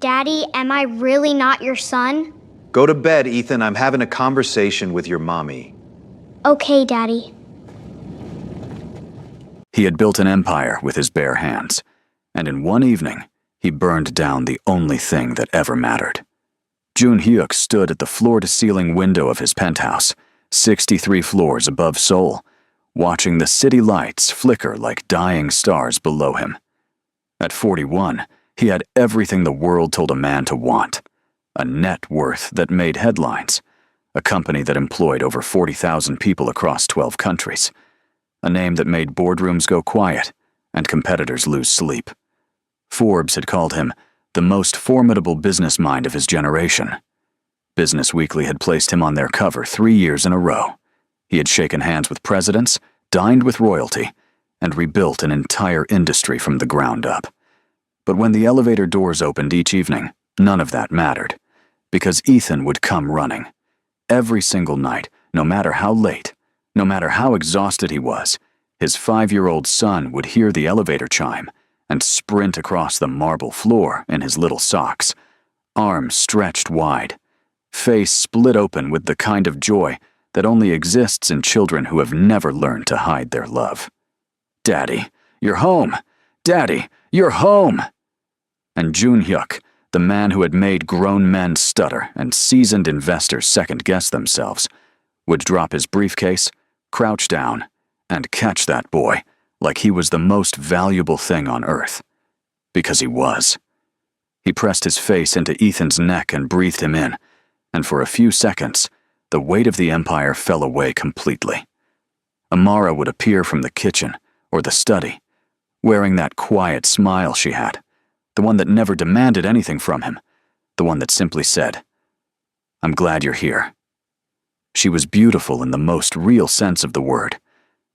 Daddy, am I really not your son? Go to bed, Ethan. I'm having a conversation with your mommy. Okay, Daddy. He had built an empire with his bare hands, and in one evening, he burned down the only thing that ever mattered. Jun Hyuk stood at the floor-to-ceiling window of his penthouse, 63 floors above Seoul, watching the city lights flicker like dying stars below him. At 41, he had everything the world told a man to want: a net worth that made headlines, a company that employed over 40,000 people across 12 countries, a name that made boardrooms go quiet and competitors lose sleep. Forbes had called him the most formidable business mind of his generation. Business Weekly had placed him on their cover 3 years in a row. He had shaken hands with presidents, dined with royalty, and rebuilt an entire industry from the ground up. But when the elevator doors opened each evening, none of that mattered, because Ethan would come running. Every single night, no matter how late, no matter how exhausted he was, his 5-year-old son would hear the elevator chime and sprint across the marble floor in his little socks, arms stretched wide, face split open with the kind of joy that only exists in children who have never learned to hide their love. "Daddy, you're home! Daddy, you're home!" And Jun Hyuk, the man who had made grown men stutter and seasoned investors second-guess themselves, would drop his briefcase, crouch down, and catch that boy like he was the most valuable thing on earth. Because he was. He pressed his face into Ethan's neck and breathed him in, and for a few seconds, the weight of the empire fell away completely. Amara would appear from the kitchen or the study, wearing that quiet smile she had, the one that never demanded anything from him, the one that simply said, "I'm glad you're here." She was beautiful in the most real sense of the word,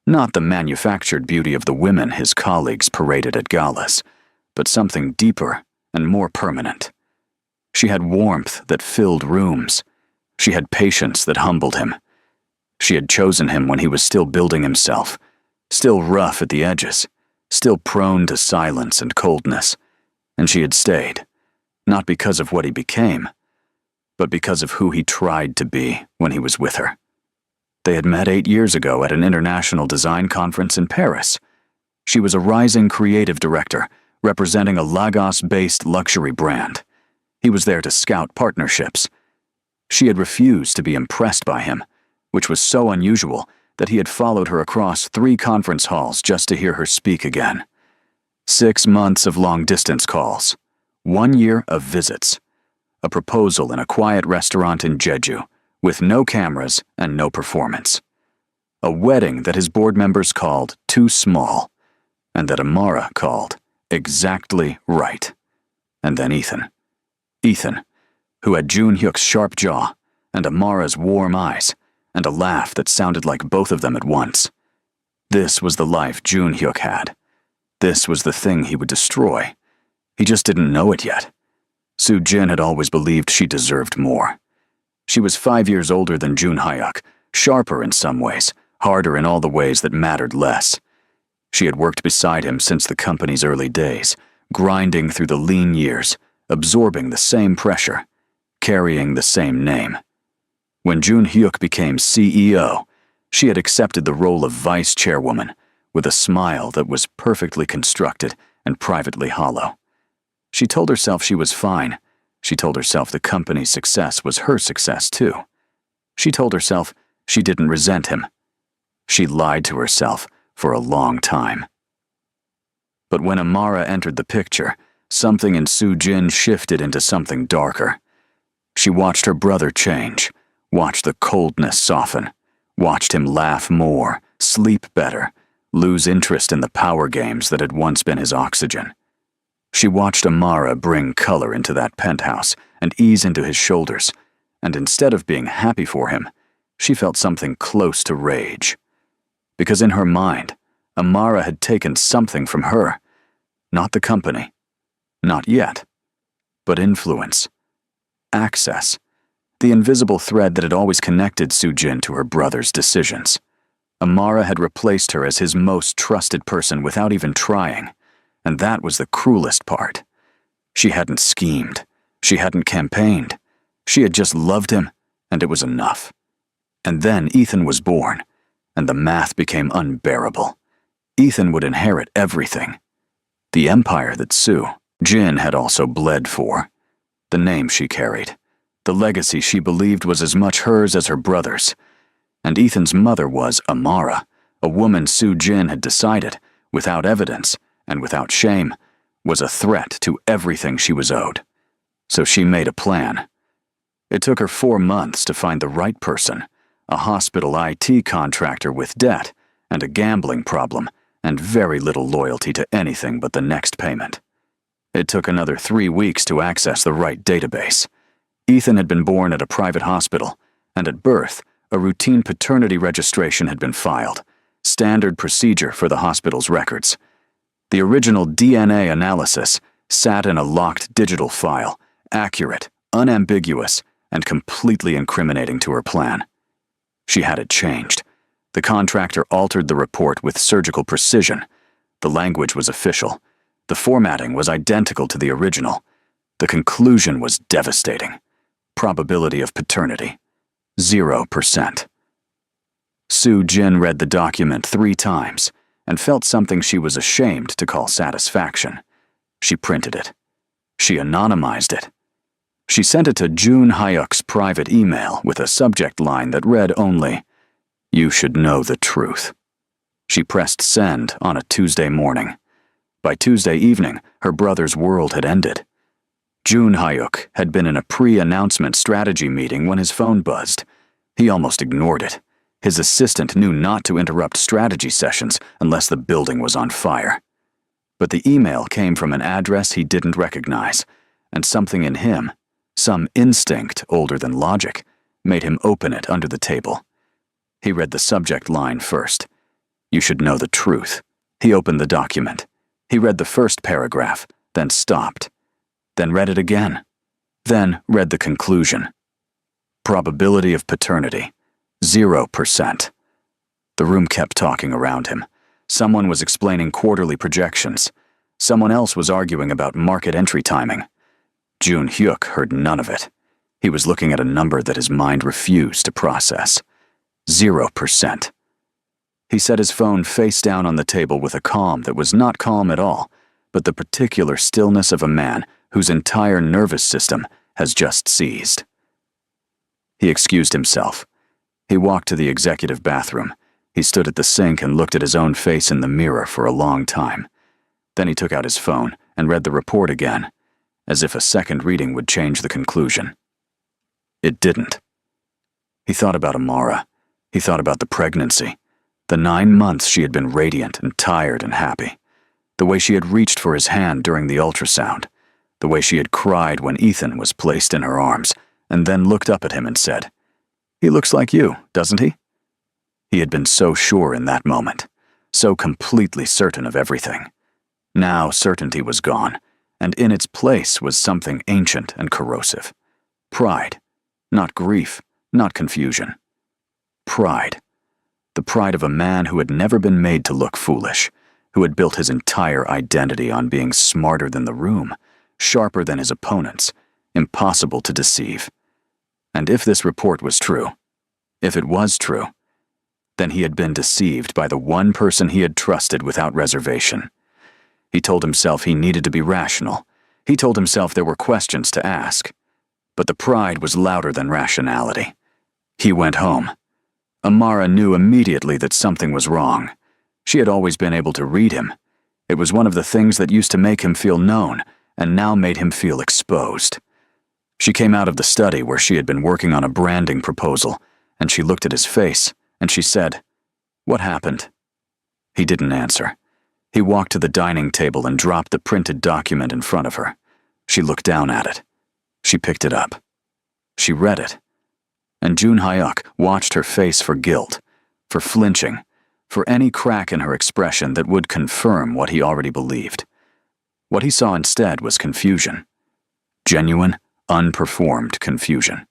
not the manufactured beauty of the women his colleagues paraded at galas, but something deeper and more permanent. She had warmth that filled rooms. She had patience that humbled him. She had chosen him when he was still building himself, still rough at the edges, still prone to silence and coldness, and she had stayed, not because of what he became, but because of who he tried to be when he was with her. They had met 8 years ago at an international design conference in Paris. She was a rising creative director, representing a Lagos-based luxury brand. He was there to scout partnerships. She had refused to be impressed by him, which was so unusual that he had followed her across 3 conference halls just to hear her speak again. 6 months of long-distance calls, 1 year of visits, a proposal in a quiet restaurant in Jeju, with no cameras and no performance. A wedding that his board members called too small, and that Amara called exactly right. And then Ethan. Ethan, who had Jun Hyuk's sharp jaw, and Amara's warm eyes, and a laugh that sounded like both of them at once. This was the life Jun Hyuk had. This was the thing he would destroy. He just didn't know it yet. Soo Jin had always believed she deserved more. She was 5 years older than Jun Hyuk, sharper in some ways, harder in all the ways that mattered less. She had worked beside him since the company's early days, grinding through the lean years, absorbing the same pressure, carrying the same name. When Jun Hyuk became CEO, she had accepted the role of vice chairwoman with a smile that was perfectly constructed and privately hollow. She told herself she was fine. She told herself the company's success was her success too. She told herself she didn't resent him. She lied to herself for a long time. But when Amara entered the picture, something in Soo Jin shifted into something darker. She watched her brother change, watched the coldness soften, watched him laugh more, sleep better, lose interest in the power games that had once been his oxygen. She watched Amara bring color into that penthouse and ease into his shoulders, and instead of being happy for him, she felt something close to rage. Because in her mind, Amara had taken something from her, not the company, not yet, but influence, access, the invisible thread that had always connected Soo Jin to her brother's decisions. Amara had replaced her as his most trusted person without even trying, and that was the cruelest part. She hadn't schemed. She hadn't campaigned. She had just loved him, and it was enough. And then Ethan was born, and the math became unbearable. Ethan would inherit everything. The empire that Sue, Jin, had also bled for. The name she carried. The legacy she believed was as much hers as her brother's. And Ethan's mother was Amara, a woman Sue Jin had decided, without evidence and without shame, was a threat to everything she was owed. So she made a plan. It took her 4 months to find the right person, a hospital IT contractor with debt and a gambling problem and very little loyalty to anything but the next payment. It took another 3 weeks to access the right database. Ethan had been born at a private hospital, and at birth, a routine paternity registration had been filed, standard procedure for the hospital's records. The original DNA analysis sat in a locked digital file, accurate, unambiguous, and completely incriminating to her plan. She had it changed. The contractor altered the report with surgical precision. The language was official. The formatting was identical to the original. The conclusion was devastating. Probability of paternity, 0%. Sue Jin read the document 3 times and felt something she was ashamed to call satisfaction. She printed it. She anonymized it. She sent it to Jun Hyuk's private email with a subject line that read only, "You should know the truth." She pressed send on a Tuesday morning. By Tuesday evening, her brother's world had ended. Jun Hyuk had been in a pre-announcement strategy meeting when his phone buzzed. He almost ignored it. His assistant knew not to interrupt strategy sessions unless the building was on fire. But the email came from an address he didn't recognize, and something in him, some instinct older than logic, made him open it under the table. He read the subject line first. "You should know the truth." He opened the document. He read the first paragraph, then stopped. Then read it again. Then read the conclusion. Probability of paternity, 0%. The room kept talking around him. Someone was explaining quarterly projections. Someone else was arguing about market entry timing. Jun Hyuk heard none of it. He was looking at a number that his mind refused to process. 0%. He set his phone face down on the table with a calm that was not calm at all, but the particular stillness of a man whose entire nervous system has just seized. He excused himself. He walked to the executive bathroom. He stood at the sink and looked at his own face in the mirror for a long time. Then he took out his phone and read the report again, as if a second reading would change the conclusion. It didn't. He thought about Amara. He thought about the pregnancy. The 9 months she had been radiant and tired and happy. The way she had reached for his hand during the ultrasound. The way she had cried when Ethan was placed in her arms, and then looked up at him and said, "He looks like you, doesn't he?" He had been so sure in that moment, so completely certain of everything. Now certainty was gone, and in its place was something ancient and corrosive. Pride, not grief, not confusion. Pride. The pride of a man who had never been made to look foolish, who had built his entire identity on being smarter than the room, sharper than his opponents, impossible to deceive. And if this report was true, if it was true, then he had been deceived by the one person he had trusted without reservation. He told himself he needed to be rational. He told himself there were questions to ask. But the pride was louder than rationality. He went home. Amara knew immediately that something was wrong. She had always been able to read him. It was one of the things that used to make him feel known, and now made him feel exposed. She came out of the study where she had been working on a branding proposal, and she looked at his face, and she said, "What happened?" He didn't answer. He walked to the dining table and dropped the printed document in front of her. She looked down at it. She picked it up. She read it. And Jun Hyuk watched her face for guilt, for flinching, for any crack in her expression that would confirm what he already believed. What he saw instead was confusion. Genuine, unperformed confusion.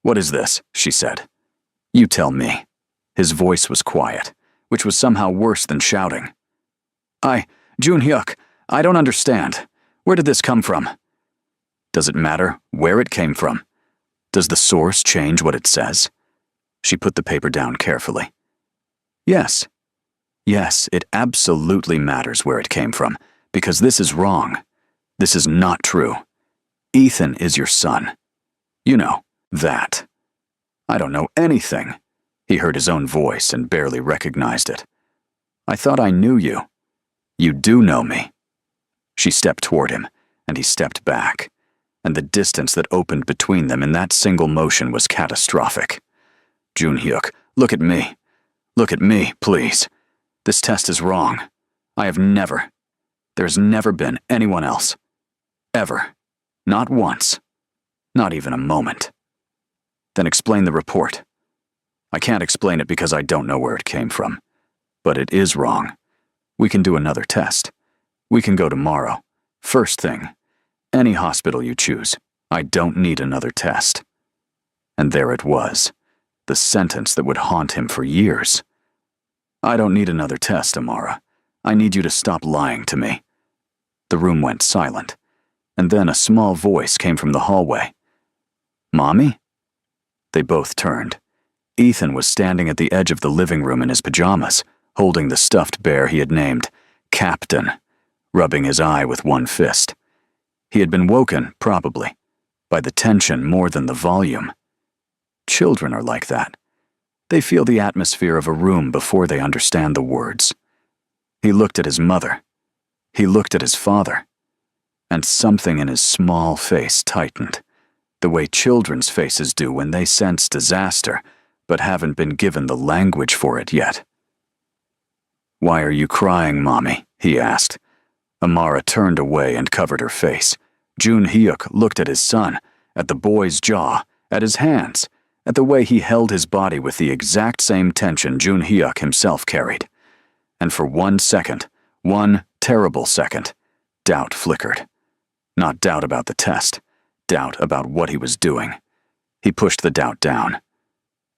"What is this?" she said. "You tell me." His voice was quiet, which was somehow worse than shouting. Jun Hyuk, I don't understand. Where did this come from?" Does it matter where it came from? Does the source change what it says? She put the paper down carefully. Yes. Yes, it absolutely matters where it came from, because this is wrong. This is not true. Ethan is your son. You know, that. I don't know anything. He heard his own voice and barely recognized it. I thought I knew you. You do know me. She stepped toward him, and he stepped back, and the distance that opened between them in that single motion was catastrophic. Jun-hyuk, look at me. Look at me, please. This test is wrong. There's never been anyone else. Ever. Not once. Not even a moment. Then explain the report. I can't explain it because I don't know where it came from. But it is wrong. We can do another test. We can go tomorrow. First thing. Any hospital you choose. I don't need another test. And there it was. The sentence that would haunt him for years. I don't need another test, Amara. I need you to stop lying to me. The room went silent, and then a small voice came from the hallway. Mommy? They both turned. Ethan was standing at the edge of the living room in his pajamas, holding the stuffed bear he had named Captain, rubbing his eye with one fist. He had been woken, probably, by the tension more than the volume. Children are like that. They feel the atmosphere of a room before they understand the words. He looked at his mother. He looked at his father. And something in his small face tightened, the way children's faces do when they sense disaster, but haven't been given the language for it yet. Why are you crying, Mommy? He asked. Amara turned away and covered her face. Jun-hyuk looked at his son, at the boy's jaw, at his hands, at the way he held his body with the exact same tension Jun-hyuk himself carried. And for 1 second, one terrible second, doubt flickered. Not doubt about the test, doubt about what he was doing. He pushed the doubt down.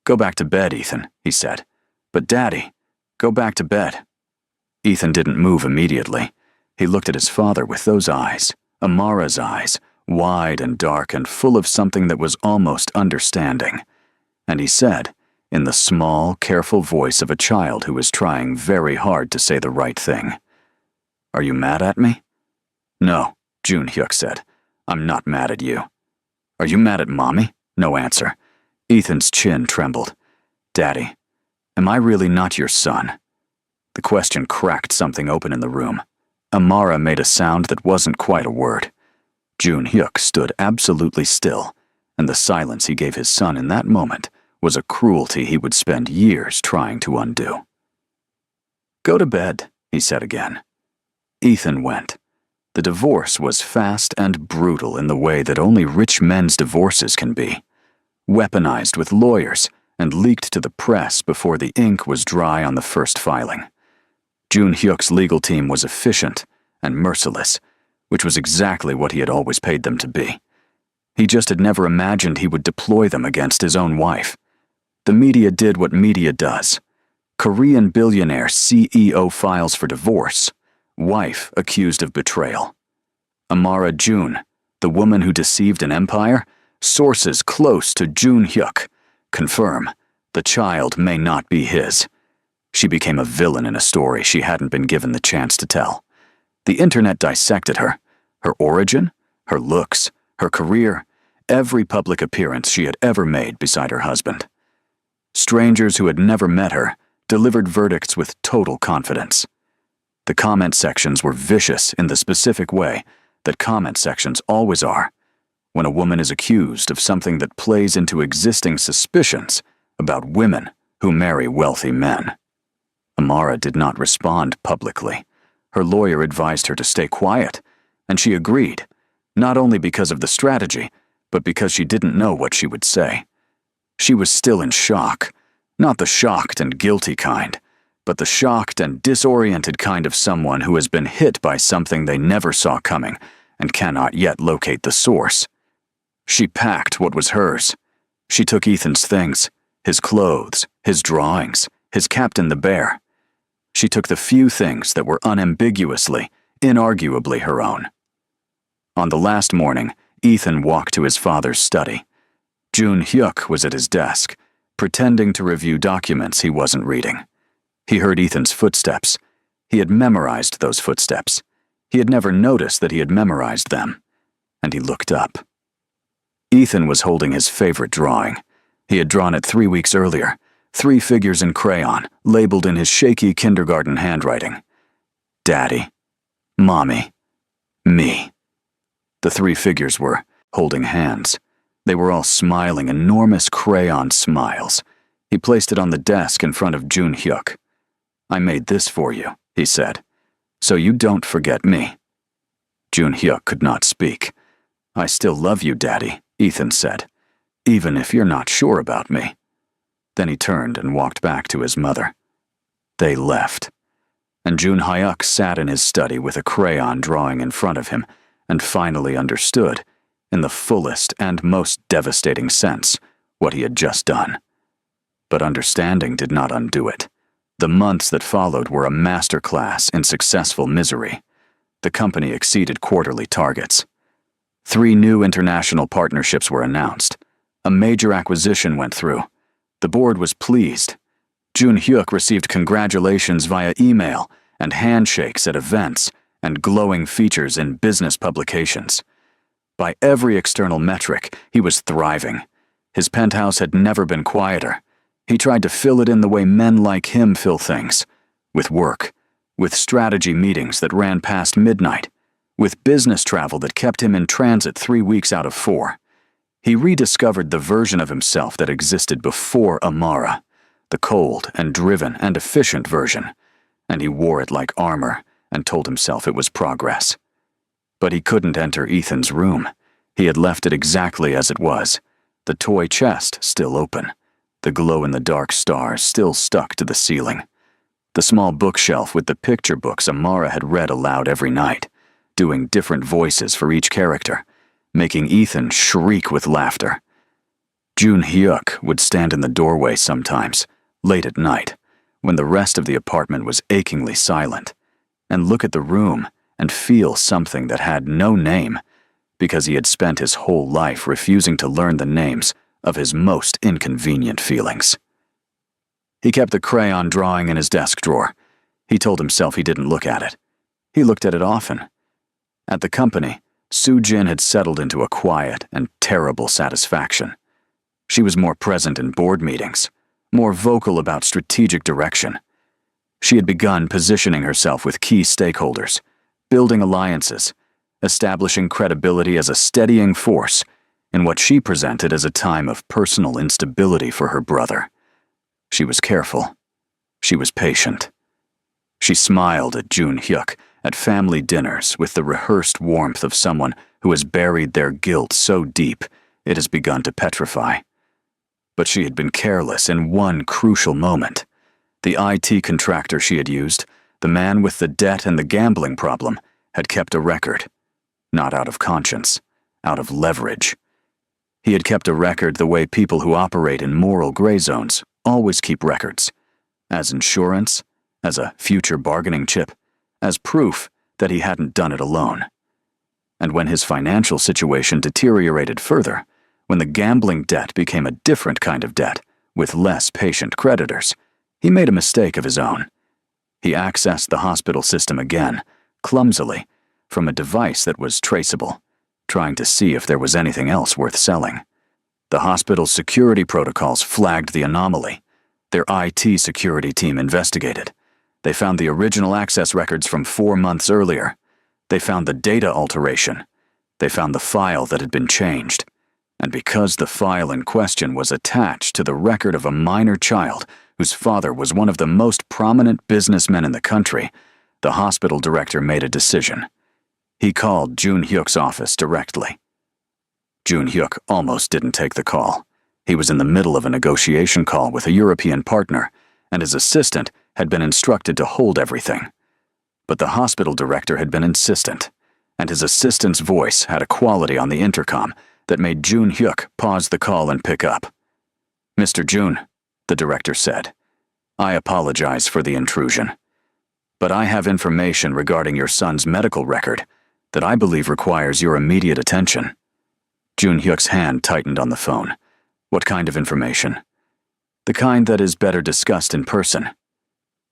Go back to bed, Ethan, he said. But Daddy, go back to bed. Ethan didn't move immediately. He looked at his father with those eyes, Amara's eyes, wide and dark and full of something that was almost understanding. And he said, in the small, careful voice of a child who was trying very hard to say the right thing, Are you mad at me? No, Jun-hyuk said. I'm not mad at you. Are you mad at Mommy? No answer. Ethan's chin trembled. Daddy, am I really not your son? The question cracked something open in the room. Amara made a sound that wasn't quite a word. Jun-hyuk stood absolutely still, and the silence he gave his son in that moment was a cruelty he would spend years trying to undo. Go to bed, he said again. Ethan went. The divorce was fast and brutal in the way that only rich men's divorces can be. Weaponized with lawyers and leaked to the press before the ink was dry on the first filing. Jun-hyuk's legal team was efficient and merciless, which was exactly what he had always paid them to be. He just had never imagined he would deploy them against his own wife. The media did what media does. Korean billionaire CEO files for divorce. Wife accused of betrayal. Amara Jun, the woman who deceived an empire, sources close to Jun-hyuk confirm the child may not be his. She became a villain in a story she hadn't been given the chance to tell. The internet dissected her origin, her looks, her career, every public appearance she had ever made beside her husband. Strangers who had never met her delivered verdicts with total confidence. The comment sections were vicious in the specific way that comment sections always are, when a woman is accused of something that plays into existing suspicions about women who marry wealthy men. Amara did not respond publicly. Her lawyer advised her to stay quiet, and she agreed, not only because of the strategy, but because she didn't know what she would say. She was still in shock, not the shocked and guilty kind, but the shocked and disoriented kind of someone who has been hit by something they never saw coming and cannot yet locate the source. She packed what was hers. She took Ethan's things, his clothes, his drawings, his Captain the Bear. She took the few things that were unambiguously, inarguably her own. On the last morning, Ethan walked to his father's study. Jun Hyuk was at his desk, pretending to review documents he wasn't reading. He heard Ethan's footsteps. He had memorized those footsteps. He had never noticed that he had memorized them. And he looked up. Ethan was holding his favorite drawing. He had drawn it 3 weeks earlier, 3 figures in crayon, labeled in his shaky kindergarten handwriting. Daddy, Mommy, me. The 3 figures were holding hands. They were all smiling enormous crayon smiles. He placed it on the desk in front of Jun Hyuk. I made this for you, he said, so you don't forget me. Jun Hyuk could not speak. I still love you, Daddy, Ethan said, even if you're not sure about me. Then he turned and walked back to his mother. They left, and Jun Hyuk sat in his study with a crayon drawing in front of him and finally understood, in the fullest and most devastating sense, what he had just done. But understanding did not undo it. The months that followed were a masterclass in successful misery. The company exceeded quarterly targets. 3 new international partnerships were announced. A major acquisition went through. The board was pleased. Jun Hyuk received congratulations via email and handshakes at events and glowing features in business publications. By every external metric, he was thriving. His penthouse had never been quieter. He tried to fill it in the way men like him fill things, with work, with strategy meetings that ran past midnight, with business travel that kept him in transit 3 weeks out of 4. He rediscovered the version of himself that existed before Amara, the cold and driven and efficient version, and he wore it like armor and told himself it was progress. But he couldn't enter Ethan's room. He had left it exactly as it was, the toy chest still open, the glow-in-the-dark stars still stuck to the ceiling, the small bookshelf with the picture books Amara had read aloud every night, doing different voices for each character, making Ethan shriek with laughter. Jun Hyuk would stand in the doorway sometimes, late at night, when the rest of the apartment was achingly silent, and look at the room and feel something that had no name, because he had spent his whole life refusing to learn the names of his most inconvenient feelings. He kept the crayon drawing in his desk drawer. He told himself he didn't look at it. He looked at it often. At the company, Soo-jin had settled into a quiet and terrible satisfaction. She was more present in board meetings, more vocal about strategic direction. She had begun positioning herself with key stakeholders, building alliances, establishing credibility as a steadying force in what she presented as a time of personal instability for her brother. She was careful. She was patient. She smiled at Jun Hyuk at family dinners with the rehearsed warmth of someone who has buried their guilt so deep it has begun to petrify. But she had been careless in one crucial moment. The IT contractor she had used, the man with the debt and the gambling problem, had kept a record. Not out of conscience, out of leverage. He had kept a record the way people who operate in moral gray zones always keep records. As insurance, as a future bargaining chip, as proof that he hadn't done it alone. And when his financial situation deteriorated further, when the gambling debt became a different kind of debt, with less patient creditors, he made a mistake of his own. He accessed the hospital system again, clumsily, from a device that was traceable, trying to see if there was anything else worth selling. The hospital's security protocols flagged the anomaly. Their IT security team investigated. They found the original access records from 4 months earlier. They found the data alteration. They found the file that had been changed. And because the file in question was attached to the record of a minor child whose father was one of the most prominent businessmen in the country, the hospital director made a decision. He called Jun Hyuk's office directly. Jun Hyuk almost didn't take the call. He was in the middle of a negotiation call with a European partner, and his assistant had been instructed to hold everything. But the hospital director had been insistent, and his assistant's voice had a quality on the intercom that made Jun Hyuk pause the call and pick up. "Mr. Jun," the director said, "I apologize for the intrusion, but I have information regarding your son's medical record that I believe requires your immediate attention." Jun Hyuk's hand tightened on the phone. What kind of information? The kind that is better discussed in person.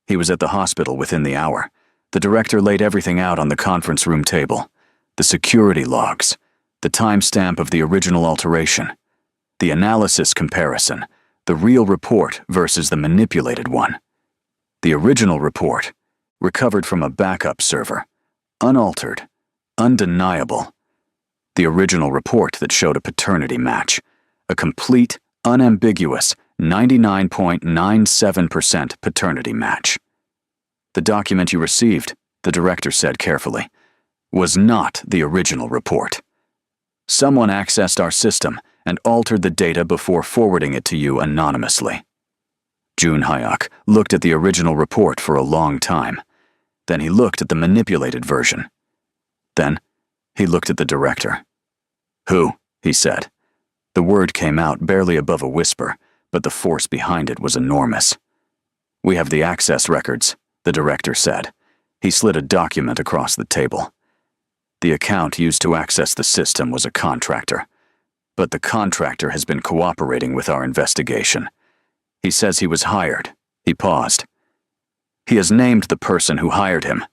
He was at the hospital within the hour. The director laid everything out on the conference room table. The security logs, the timestamp of the original alteration, the analysis comparison, the real report versus the manipulated one. The original report, recovered from a backup server, unaltered, undeniable. The original report that showed a paternity match, a complete, unambiguous 99.97% paternity match. The document you received, the director said carefully, was not the original report. Someone accessed our system and altered the data before forwarding it to you anonymously. Jun Hyuk looked at the original report for a long time. Then he looked at the manipulated version. Then he looked at the director. "Who?" he said. The word came out barely above a whisper, but the force behind it was enormous. "We have the access records," the director said. He slid a document across the table. The account used to access the system was a contractor, but the contractor has been cooperating with our investigation. He says he was hired. He paused. He has named the person who hired him.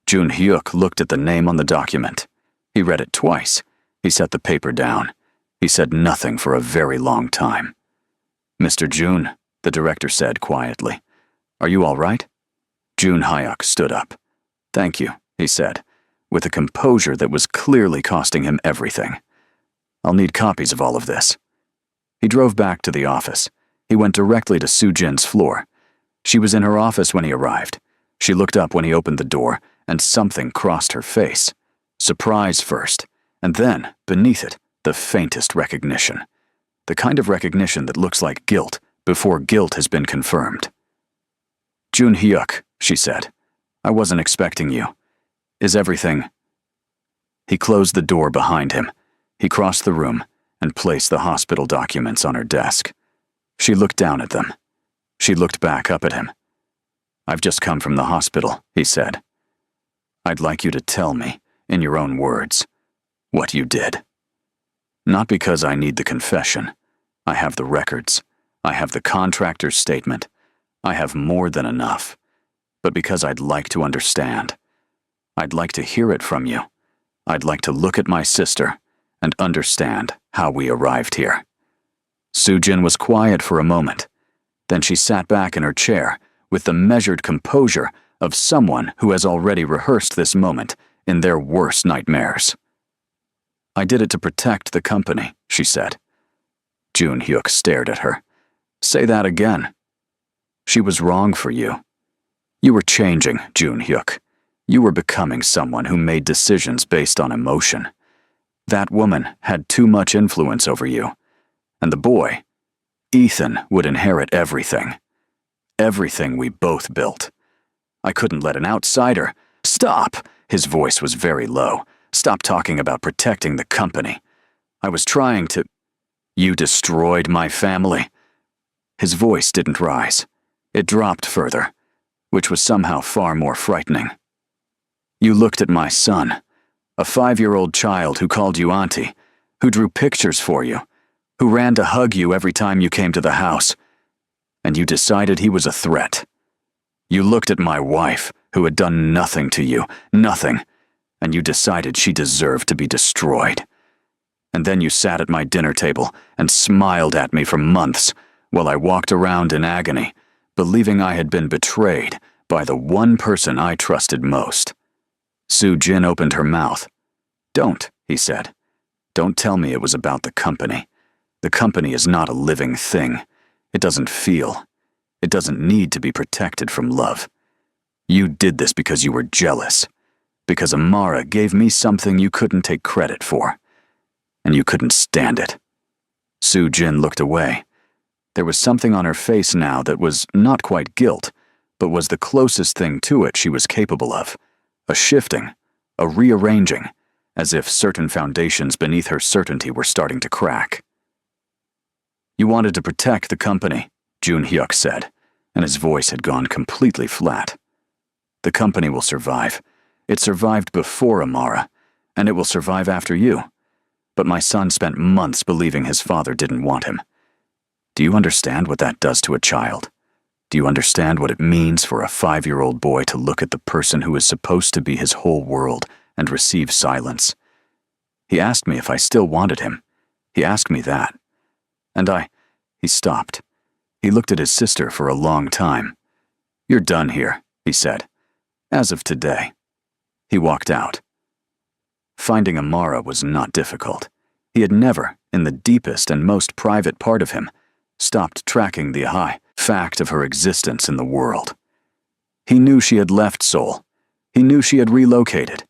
Jun Hyuk looked at the name on the document. He read it twice. He set the paper down. He said nothing for a very long time. "Mr. Jun," the director said quietly. "Are you all right?" Jun Hyuk stood up. "Thank you," he said, with a composure that was clearly costing him everything. "I'll need copies of all of this." He drove back to the office. He went directly to Soo-jin's floor. She was in her office when he arrived. She looked up when he opened the door, and something crossed her face. Surprise first, and then, beneath it, the faintest recognition. The kind of recognition that looks like guilt before guilt has been confirmed. "Jun Hyuk," she said, "I wasn't expecting you. Is everything—" He closed the door behind him. He crossed the room and placed the hospital documents on her desk. She looked down at them. She looked back up at him. "I've just come from the hospital," he said. "I'd like you to tell me, in your own words, what you did. Not because I need the confession. I have the records. I have the contractor's statement. I have more than enough. But because I'd like to understand. I'd like to hear it from you. I'd like to look at my sister and understand how we arrived here." Soo-jin was quiet for a moment. Then she sat back in her chair with the measured composure of someone who has already rehearsed this moment in their worst nightmares. "I did it to protect the company," she said. Jun Hyuk stared at her. "Say that again." "She was wrong for you. You were changing, Jun Hyuk. You were becoming someone who made decisions based on emotion. That woman had too much influence over you. And the boy, Ethan, would inherit everything. Everything we both built. I couldn't let an outsider— Stop! His voice was very low. "Stop talking about protecting the company. I was trying to— You destroyed my family." His voice didn't rise. It dropped further, which was somehow far more frightening. "You looked at my son, a 5-year-old child who called you auntie, who drew pictures for you, who ran to hug you every time you came to the house, and you decided he was a threat. You looked at my wife, who had done nothing to you, nothing, and you decided she deserved to be destroyed. And then you sat at my dinner table and smiled at me for months while I walked around in agony, believing I had been betrayed by the one person I trusted most." Soo-jin opened her mouth. "Don't," he said. "Don't tell me it was about the company. The company is not a living thing. It doesn't feel. It doesn't need to be protected from love. You did this because you were jealous, because Amara gave me something you couldn't take credit for, and you couldn't stand it." Soo-jin looked away. There was something on her face now that was not quite guilt, but was the closest thing to it she was capable of. A shifting, a rearranging, as if certain foundations beneath her certainty were starting to crack. "You wanted to protect the company," Jun Hyuk said, and his voice had gone completely flat. "The company will survive. It survived before Amara, and it will survive after you. but my son spent months believing his father didn't want him. Do you understand what that does to a child? Do you understand what it means for a 5-year-old boy to look at the person who is supposed to be his whole world and receive silence? He asked me if I still wanted him. He asked me that. And He stopped. He looked at his sister for a long time. "You're done here," he said. "As of today." He walked out. Finding Amara was not difficult. He had never, in the deepest and most private part of him, stopped tracking the high fact of her existence in the world. He knew she had left Seoul. He knew she had relocated.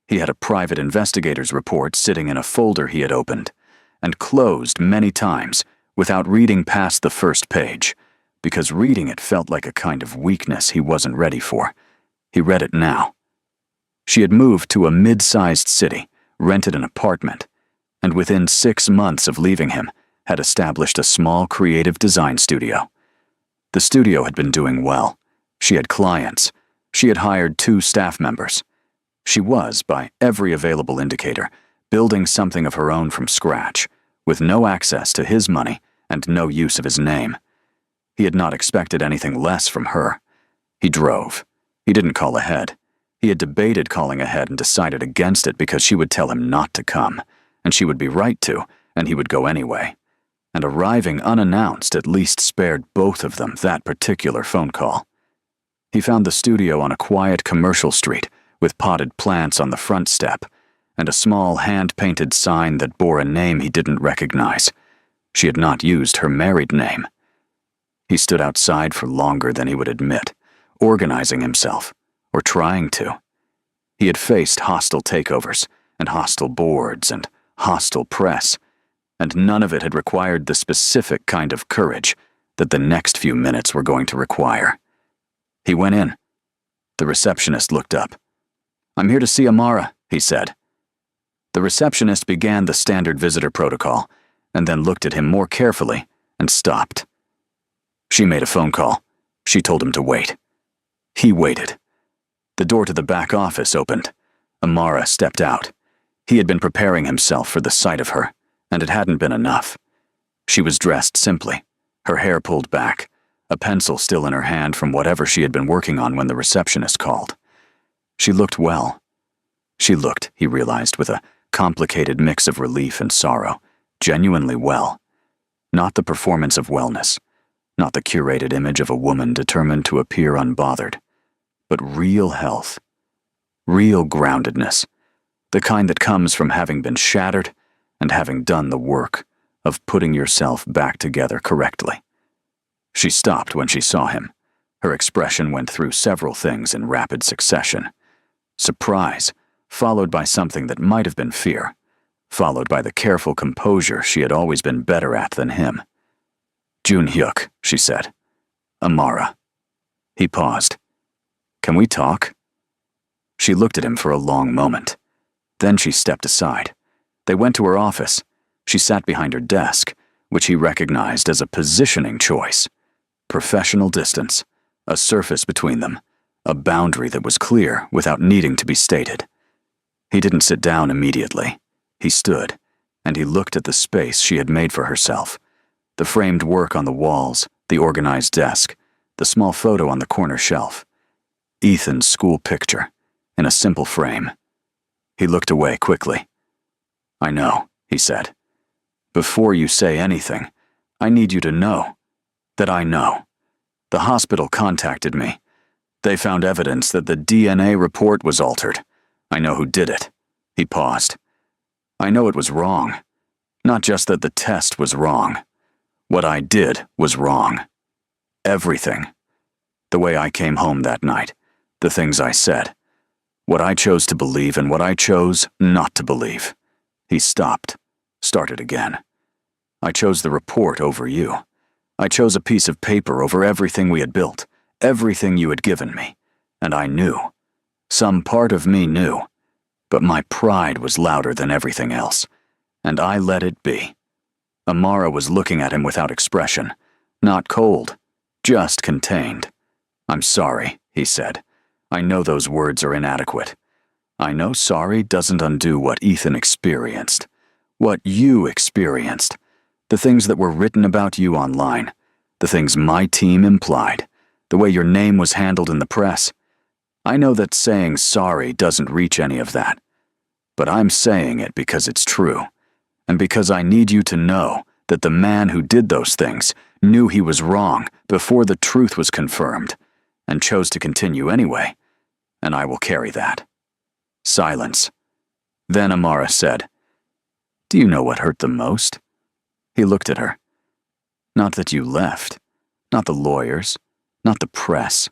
He had a private investigator's report sitting in a folder he had opened and closed many times without reading past the first page, because reading it felt like a kind of weakness he wasn't ready for. He read it now. She had moved to a mid-sized city, rented an apartment, and within 6 months of leaving him, had established a small creative design studio. The studio had been doing well. She had clients. She had hired 2 staff members. She was, by every available indicator, building something of her own from scratch, with no access to his money and no use of his name. He had not expected anything less from her. He drove. He didn't call ahead. He had debated calling ahead and decided against it because she would tell him not to come, and she would be right to, and he would go anyway. And arriving unannounced at least spared both of them that particular phone call. He found the studio on a quiet commercial street with potted plants on the front step and a small hand-painted sign that bore a name he didn't recognize. She had not used her married name. He stood outside for longer than he would admit, organizing himself, or trying to. He had faced hostile takeovers and hostile boards and hostile press, and none of it had required the specific kind of courage that the next few minutes were going to require. He went in. The receptionist looked up. "I'm here to see Amara," he said. The receptionist began the standard visitor protocol, and then looked at him more carefully and stopped. She made a phone call. She told him to wait. He waited. The door to the back office opened. Amara stepped out. He had been preparing himself for the sight of her, and it hadn't been enough. She was dressed simply, her hair pulled back, a pencil still in her hand from whatever she had been working on when the receptionist called. She looked well. She looked, he realized, with a complicated mix of relief and sorrow, genuinely well. Not the performance of wellness, not the curated image of a woman determined to appear unbothered, but real health, real groundedness, the kind that comes from having been shattered and having done the work of putting yourself back together correctly. She stopped when she saw him. Her expression went through several things in rapid succession. Surprise, followed by something that might have been fear, followed by the careful composure she had always been better at than him. "Jun-hyuk," she said. "Amara." He paused. "Can we talk?" She looked at him for a long moment. Then she stepped aside. They went to her office. She sat behind her desk, which he recognized as a positioning choice. Professional distance, a surface between them, a boundary that was clear without needing to be stated. He didn't sit down immediately. He stood, and he looked at the space she had made for herself. The framed work on the walls, the organized desk, the small photo on the corner shelf. Ethan's school picture, in a simple frame. He looked away quickly. "I know," he said. "Before you say anything, I need you to know that I know. The hospital contacted me. They found evidence that the DNA report was altered. I know who did it." He paused. "I know it was wrong. Not just that the test was wrong. What I did was wrong. Everything. The way I came home that night, the things I said, what I chose to believe and what I chose not to believe." He stopped, started again. "I chose the report over you. I chose a piece of paper over everything we had built, everything you had given me, and I knew. Some part of me knew, but my pride was louder than everything else, and I let it be." Amara was looking at him without expression, not cold, just contained. "I'm sorry," he said. "I know those words are inadequate. I know sorry doesn't undo what Ethan experienced, What you experienced. The things that were written about you online. The things my team implied. The way your name was handled in the press. I know that saying sorry doesn't reach any of that. But I'm saying it because it's true. And because I need you to know that the man who did those things knew he was wrong before the truth was confirmed, and chose to continue anyway, and I will carry that. Silence. Then Amara said, "Do you know what hurt the most?" He looked at her. "Not that you left, not the lawyers, not the press."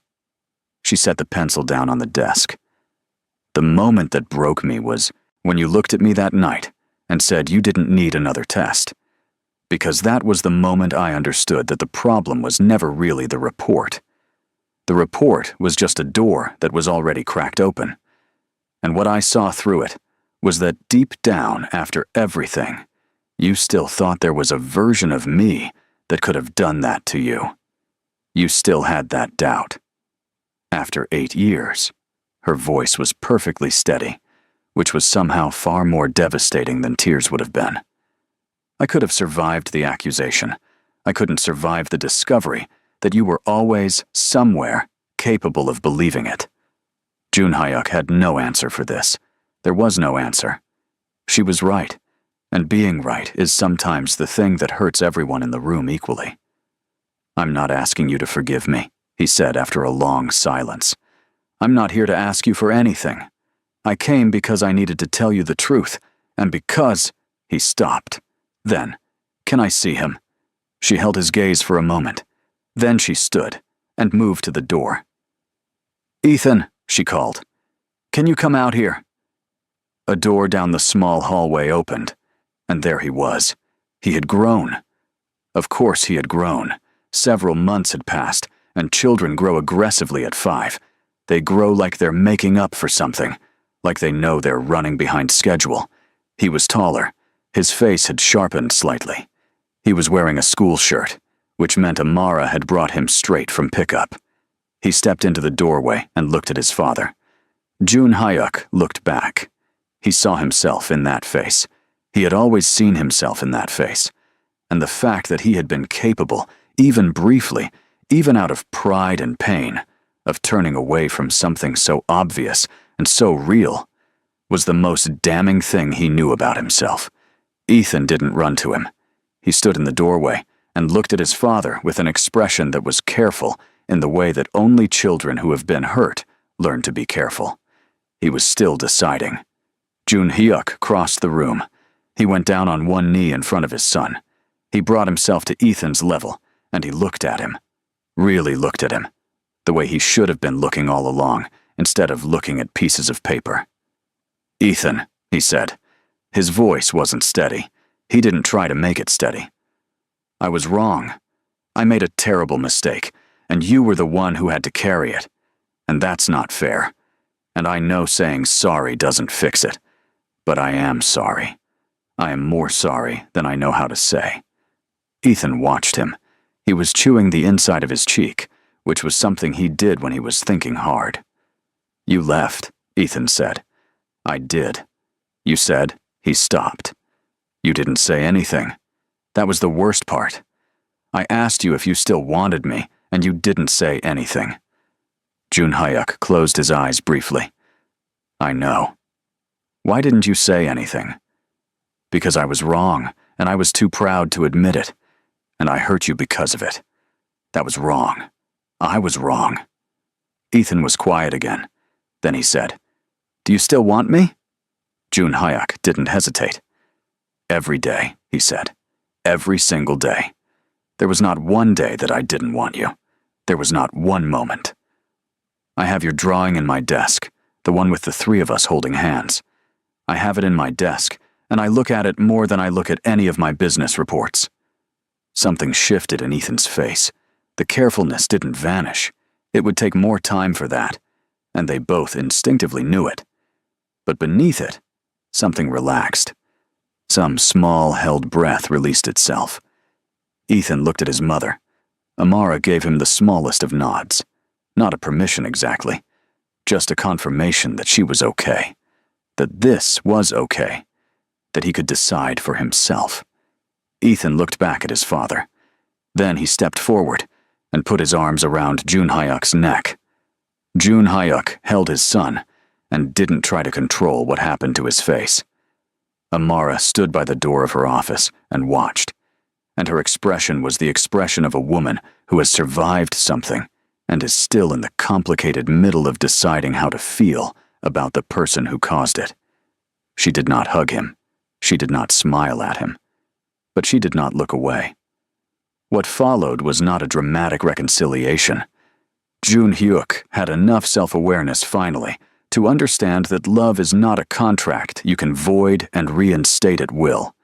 She set the pencil down on the desk. "The moment that broke me was when you looked at me that night and said you didn't need another test. Because that was the moment I understood that the problem was never really the report. The report was just a door that was already cracked open. And what I saw through it was that deep down, after everything, you still thought there was a version of me that could have done that to you. You still had that doubt. After 8 years, her voice was perfectly steady, which was somehow far more devastating than tears would have been. I could have survived the accusation. I couldn't survive the discovery that you were always, somewhere, capable of believing it. June Hyuk had no answer for this. There was no answer. She was right, and being right is sometimes the thing that hurts everyone in the room equally. "I'm not asking you to forgive me," he said after a long silence. "I'm not here to ask you for anything. I came because I needed to tell you the truth, and because—" He stopped. Then, "Can I see him?" She held his gaze for a moment. Then she stood and moved to the door. "Ethan," she called. "Can you come out here?" A door down the small hallway opened, and there he was. He had grown. Of course he had grown. Several months had passed, and children grow aggressively at 5. They grow like they're making up for something, like they know they're running behind schedule. He was taller. His face had sharpened slightly. He was wearing a school shirt, which meant Amara had brought him straight from pickup. He stepped into the doorway and looked at his father. June Hyuk looked back. He saw himself in that face. He had always seen himself in that face. And the fact that he had been capable, even briefly, even out of pride and pain, of turning away from something so obvious and so real, was the most damning thing he knew about himself. Ethan didn't run to him. He stood in the doorway and looked at his father with an expression that was careful in the way that only children who have been hurt learn to be careful. He was still deciding. June Hyuk crossed the room. He went down on one knee in front of his son. He brought himself to Ethan's level, and he looked at him. Really looked at him. The way he should have been looking all along, instead of looking at pieces of paper. "Ethan," he said. His voice wasn't steady. He didn't try to make it steady. "I was wrong. I made a terrible mistake, and you were the one who had to carry it. And that's not fair. And I know saying sorry doesn't fix it. But I am sorry. I am more sorry than I know how to say." Ethan watched him. He was chewing the inside of his cheek, which was something he did when he was thinking hard. "You left," Ethan said. "I did." "You said?" He stopped. "You didn't say anything. That was the worst part. I asked you if you still wanted me, and you didn't say anything." June Hyuk closed his eyes briefly. "I know. Why didn't you say anything?" "Because I was wrong, and I was too proud to admit it. And I hurt you because of it. That was wrong. I was wrong." Ethan was quiet again. Then he said, "Do you still want me?" June Hyuk didn't hesitate. "Every day," he said. "Every single day. There was not one day that I didn't want you. There was not one moment. I have your drawing in my desk, the one with the 3 of us holding hands. I have it in my desk, and I look at it more than I look at any of my business reports." Something shifted in Ethan's face. The carefulness didn't vanish. It would take more time for that, and they both instinctively knew it. But beneath it, something relaxed. Some small, held breath released itself. Ethan looked at his mother. Amara gave him the smallest of nods. Not a permission exactly, just a confirmation that she was okay. That this was okay. that he could decide for himself. Ethan looked back at his father. Then he stepped forward and put his arms around Jun Hyuk's neck. Jun Hyuk held his son and didn't try to control what happened to his face. Amara stood by the door of her office and watched, and her expression was the expression of a woman who has survived something and is still in the complicated middle of deciding how to feel about the person who caused it. She did not hug him. She did not smile at him. But she did not look away. What followed was not a dramatic reconciliation. Jun Hyuk had enough self-awareness finally to understand that love is not a contract you can void and reinstate at will,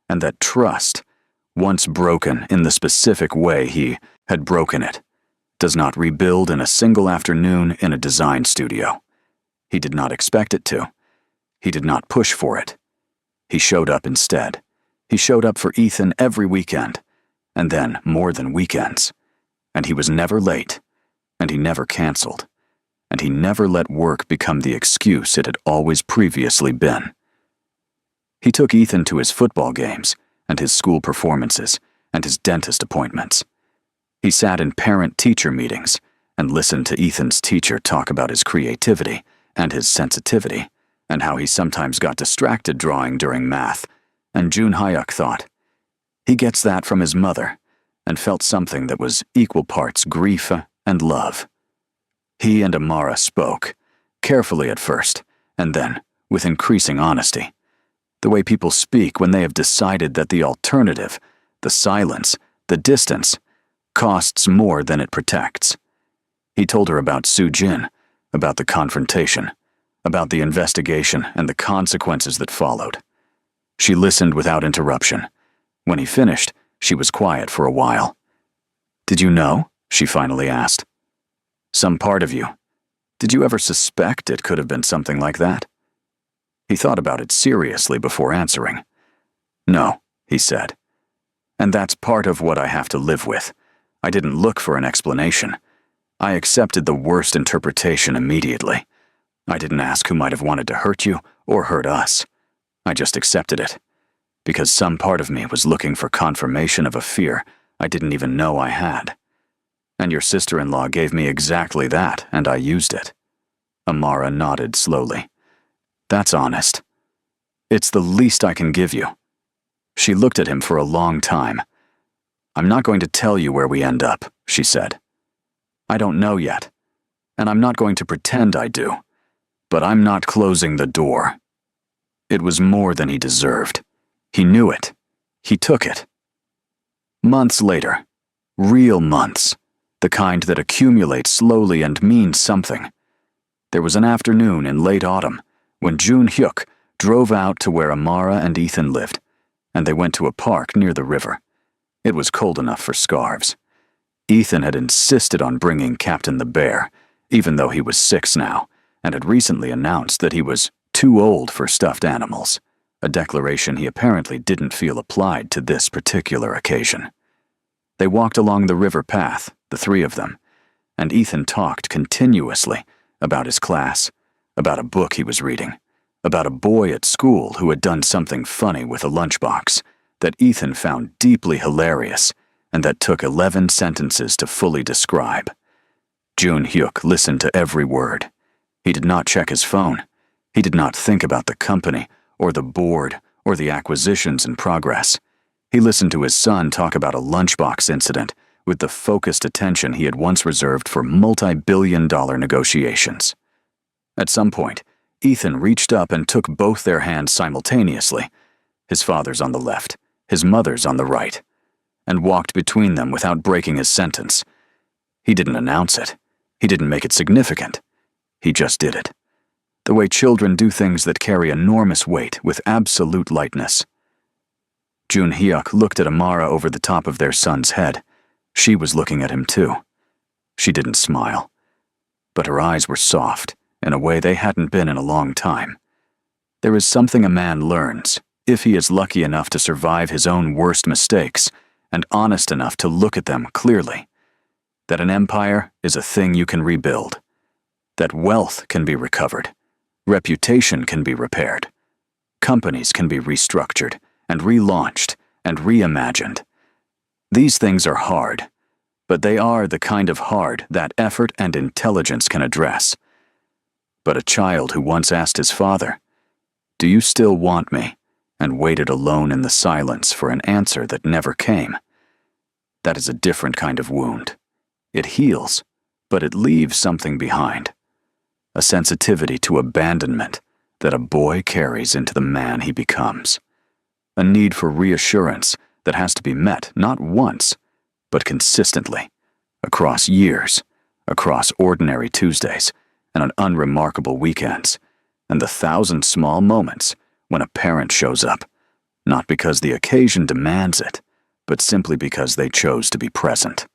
and that trust, once broken in the specific way he had broken it, does not rebuild in a single afternoon in a design studio. He did not expect it to. He did not push for it. He showed up instead. He showed up for Ethan every weekend, and then more than weekends. And he was never late, and he never canceled, and he never let work become the excuse it had always previously been. He took Ethan to his football games, and his school performances, and his dentist appointments. He sat in parent-teacher meetings and listened to Ethan's teacher talk about his creativity and his sensitivity, and how he sometimes got distracted drawing during math, and Jun Hyuk thought, he gets that from his mother, and felt something that was equal parts grief and love. He and Amara spoke, carefully at first, and then with increasing honesty, the way people speak when they have decided that the alternative, the silence, the distance, costs more than it protects. He told her about Soo-jin, about the confrontation, about the investigation and the consequences that followed. She listened without interruption. When he finished, she was quiet for a while. "Did you know?" she finally asked. "Some part of you. Did you ever suspect it could have been something like that?" He thought about it seriously before answering. "No," he said. "And that's part of what I have to live with. I didn't look for an explanation. I accepted the worst interpretation immediately. I didn't ask who might have wanted to hurt you or hurt us. I just accepted it. Because some part of me was looking for confirmation of a fear I didn't even know I had. And your sister-in-law gave me exactly that, and I used it." Amara nodded slowly. "That's honest. It's the least I can give you." She looked at him for a long time. "I'm not going to tell you where we end up," she said. "I don't know yet, and I'm not going to pretend I do, but I'm not closing the door." It was more than he deserved. He knew it. He took it. Months later, real months, the kind that accumulate slowly and mean something. There was an afternoon in late autumn when Jun Hyuk drove out to where Amara and Ethan lived, and they went to a park near the river. It was cold enough for scarves. Ethan had insisted on bringing Captain the Bear, even though he was 6 now, and had recently announced that he was too old for stuffed animals, a declaration he apparently didn't feel applied to this particular occasion. They walked along the river path, the 3 of them, and Ethan talked continuously about his class, about a book he was reading, about a boy at school who had done something funny with a lunchbox that Ethan found deeply hilarious and that took 11 sentences to fully describe. Jun Hyuk listened to every word. He did not check his phone. He did not think about the company or the board or the acquisitions in progress. He listened to his son talk about a lunchbox incident with the focused attention he had once reserved for multi-billion-dollar negotiations. At some point, Ethan reached up and took both their hands simultaneously, his father's on the left, his mother's on the right, and walked between them without breaking his sentence. He didn't announce it. He didn't make it significant. He just did it. The way children do things that carry enormous weight with absolute lightness. Jun Hyuk looked at Amara over the top of their son's head. She was looking at him too. She didn't smile, but her eyes were soft in a way they hadn't been in a long time. There is something a man learns if he is lucky enough to survive his own worst mistakes and honest enough to look at them clearly. That an empire is a thing you can rebuild. That wealth can be recovered. Reputation can be repaired. Companies can be restructured and relaunched and reimagined. These things are hard, but they are the kind of hard that effort and intelligence can address. But a child who once asked his father, "Do you still want me?" and waited alone in the silence for an answer that never came. That is a different kind of wound. It heals, but it leaves something behind. A sensitivity to abandonment that a boy carries into the man he becomes. A need for reassurance that has to be met not once, but consistently, across years, across ordinary Tuesdays, and on unremarkable weekends, and the thousand small moments when a parent shows up, not because the occasion demands it, but simply because they chose to be present.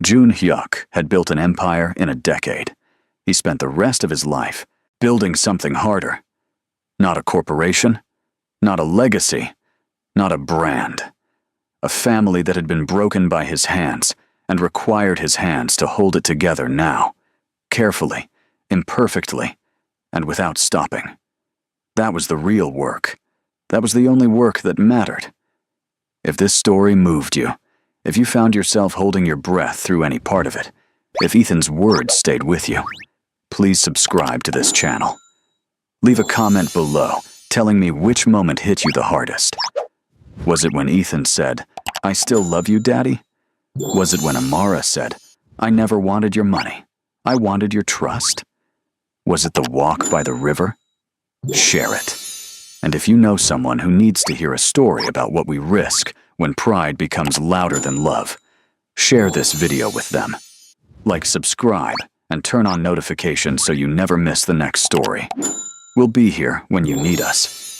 Jun Hyuk had built an empire in a decade. He spent the rest of his life building something harder. Not a corporation, not a legacy, not a brand. A family that had been broken by his hands and required his hands to hold it together now, carefully, imperfectly, and without stopping. That was the real work. That was the only work that mattered. If this story moved you, if you found yourself holding your breath through any part of it, if Ethan's words stayed with you, please subscribe to this channel. Leave a comment below telling me which moment hit you the hardest. Was it when Ethan said, "I still love you, Daddy"? Was it when Amara said, "I never wanted your money. I wanted your trust"? Was it the walk by the river? Share it. And if you know someone who needs to hear a story about what we risk when pride becomes louder than love, share this video with them. Like, subscribe, and turn on notifications so you never miss the next story. We'll be here when you need us.